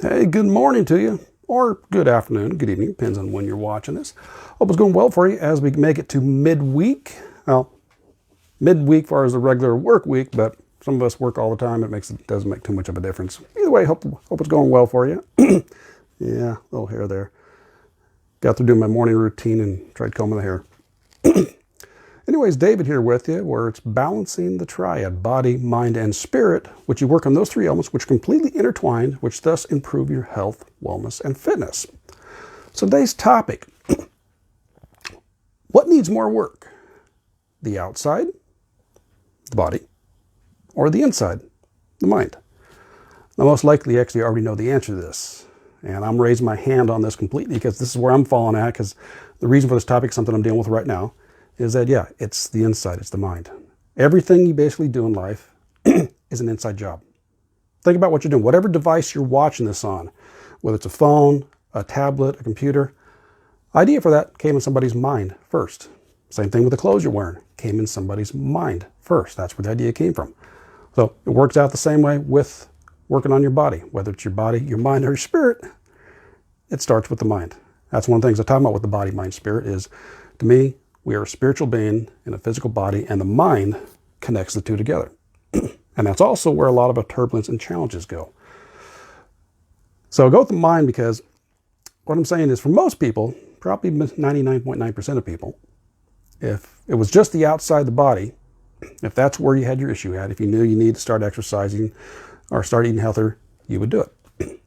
Hey, good morning to you, or good afternoon, good evening, depends on when you're watching this. Hope it's going well for you as we make it to midweek. Well, midweek as far as the regular work week, but some of us work all the time. It doesn't make too much of a difference. Either way, hope it's going well for you. Yeah, little hair there. Got to do my morning routine and tried combing the hair. Anyways, David here with you, where it's balancing the triad, body, mind, and spirit, which you work on those three elements, which are completely intertwined, which thus improve your health, wellness, and fitness. So today's topic, what needs more work? The outside, the body, or the inside, the mind? Now, most likely, actually, I already know the answer to this. And I'm raising my hand on this completely because this is where I'm falling at, because the reason for this topic is something I'm dealing with right now, is that, yeah, it's the inside, it's the mind. Everything you basically do in life is an inside job. Think about what you're doing. Whatever device you're watching this on, whether it's a phone, a tablet, a computer, idea for that came in somebody's mind first. Same thing with the clothes you're wearing, came in somebody's mind first. That's where the idea came from. So it works out the same way with working on your body, whether it's your body, your mind, or your spirit. It starts with the mind. That's one of the things I talk about with the body, mind, spirit is, to me, we are a spiritual being in a physical body, and the mind connects the two together. And that's also where a lot of our turbulence and challenges go. So I'll go with the mind because what I'm saying is, for most people, probably 99.9% of people, if it was just the outside the body, if that's where you had your issue at, if you knew you needed to start exercising or start eating healthier, you would do it.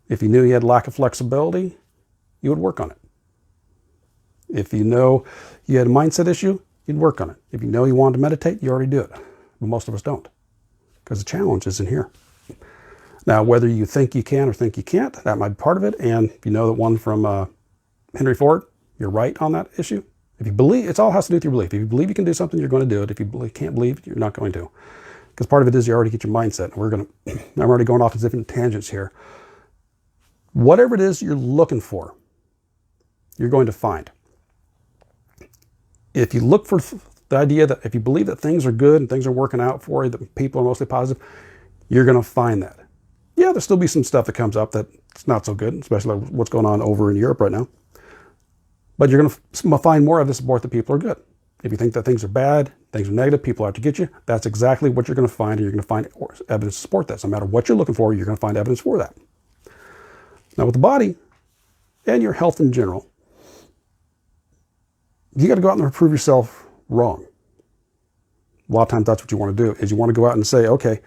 If you knew you had lack of flexibility, you would work on it. If you know you had a mindset issue, you'd work on it. If you know you wanted to meditate, you already do it. But most of us don't, because the challenge is in here. Now, whether you think you can or think you can't, that might be part of it. And if you know that one from Henry Ford, you're right on that issue. If you believe, it all has to do with your belief. If you believe you can do something, you're going to do it. If you can't believe, you're not going to. Because part of it is you already get your mindset. I'm already going off to different tangents here. Whatever it is you're looking for, you're going to find. If you look for the idea that if you believe that things are good and things are working out for you, that people are mostly positive, you're going to find that. Yeah, there'll still be some stuff that comes up that's not so good, especially like what's going on over in Europe right now. But you're going to find more of the support that people are good. If you think that things are bad, things are negative, people are out to get you, that's exactly what you're going to find, and you're going to find evidence to support that. So no matter what you're looking for, you're going to find evidence for that. Now with the body and your health in general, you got to go out and prove yourself wrong. A lot of times that's what you want to do, is you want to go out and say, okay,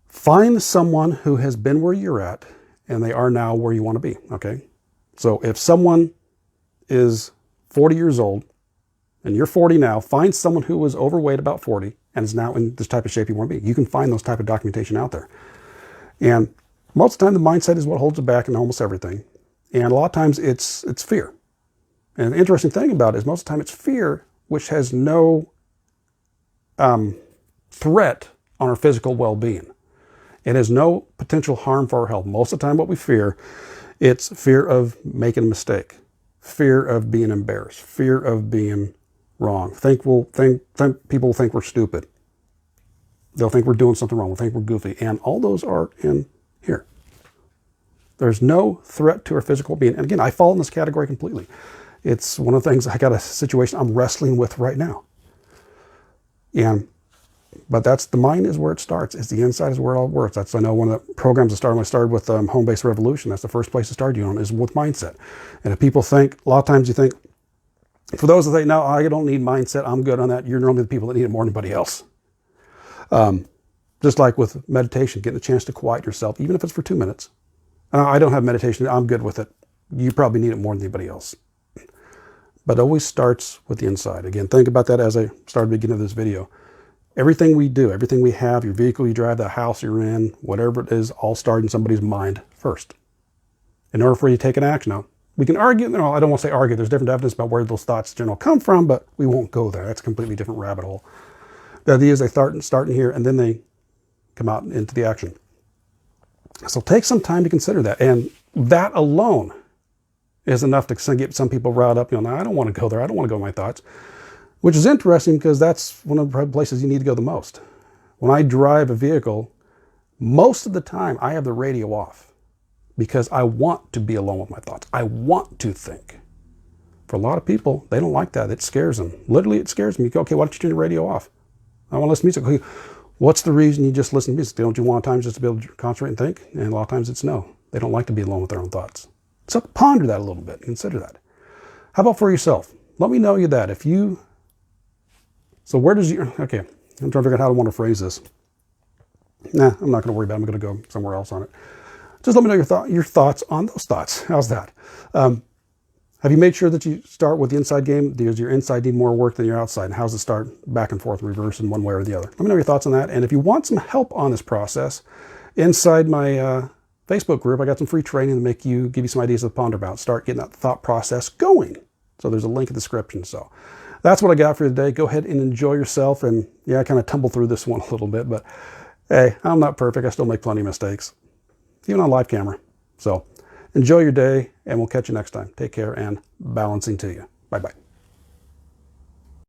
find someone who has been where you're at and they are now where you want to be, okay? So if someone is 40 years old and you're 40 now, find someone who was overweight about 40 and is now in this type of shape you want to be. You can find those type of documentation out there. And most of the time the mindset is what holds it back in almost everything. And a lot of times it's fear. And the interesting thing about it is most of the time it's fear which has no threat on our physical well-being. It has no potential harm for our health. Most of the time what we fear, it's fear of making a mistake, fear of being embarrassed, fear of being wrong. People will think we're stupid. They'll think we're doing something wrong. They'll think we're goofy. And all those are in here. There's no threat to our physical being. And again, I fall in this category completely. It's one of the things, I got a situation I'm wrestling with right now. But that's the mind is where it starts. It's the inside is where it all works. That's, I know, one of the programs I started with Home-Based Revolution. That's the first place to start you on, is with mindset. And if people think, a lot of times you think, for those that think, no, I don't need mindset, I'm good on that, you're normally the people that need it more than anybody else. Just like with meditation, getting a chance to quiet yourself, even if it's for 2 minutes. I don't have meditation, I'm good with it. You probably need it more than anybody else. But it always starts with the inside. Again, think about that as I started at the beginning of this video. Everything we do, everything we have, your vehicle you drive, the house you're in, whatever it is, all start in somebody's mind first. In order for you to take an action. Now, we can argue, no, I don't want to say argue, there's different evidence about where those thoughts generally come from, but we won't go there. That's a completely different rabbit hole. The idea is they start in here and then they come out into the action. So take some time to consider that. And that alone is enough to get some people riled up. I don't want to go there. I don't want to go with my thoughts. Which is interesting because that's one of the places you need to go the most. When I drive a vehicle, most of the time I have the radio off. because I want to be alone with my thoughts. I want to think. For a lot of people, they don't like that. It scares them. Literally, it scares them. You go, okay, why don't you turn the radio off? I want to listen to music. Okay, what's the reason you just listen to music? Don't you want times just to be able to concentrate and think? And a lot of times it's no. They don't like to be alone with their own thoughts. So ponder that a little bit. Consider that. How about for yourself? Let me know you that. So where does your, okay, I'm trying to figure out how I want to phrase this. Nah, I'm not going to worry about it. I'm going to go somewhere else on it. Just let me know your thoughts on those thoughts. How's that? Have you made sure that you start with the inside game? Does your inside need more work than your outside? And how's it start back and forth, reverse in one way or the other? Let me know your thoughts on that. And if you want some help on this process, inside my Facebook group, I got some free training to give you some ideas to ponder about. Start getting that thought process going. So there's a link in the description. So that's what I got for you today. Go ahead and enjoy yourself. And yeah, I kind of tumbled through this one a little bit, but hey, I'm not perfect. I still make plenty of mistakes, even on live camera. So enjoy your day, and we'll catch you next time. Take care, and balancing to you. Bye-bye.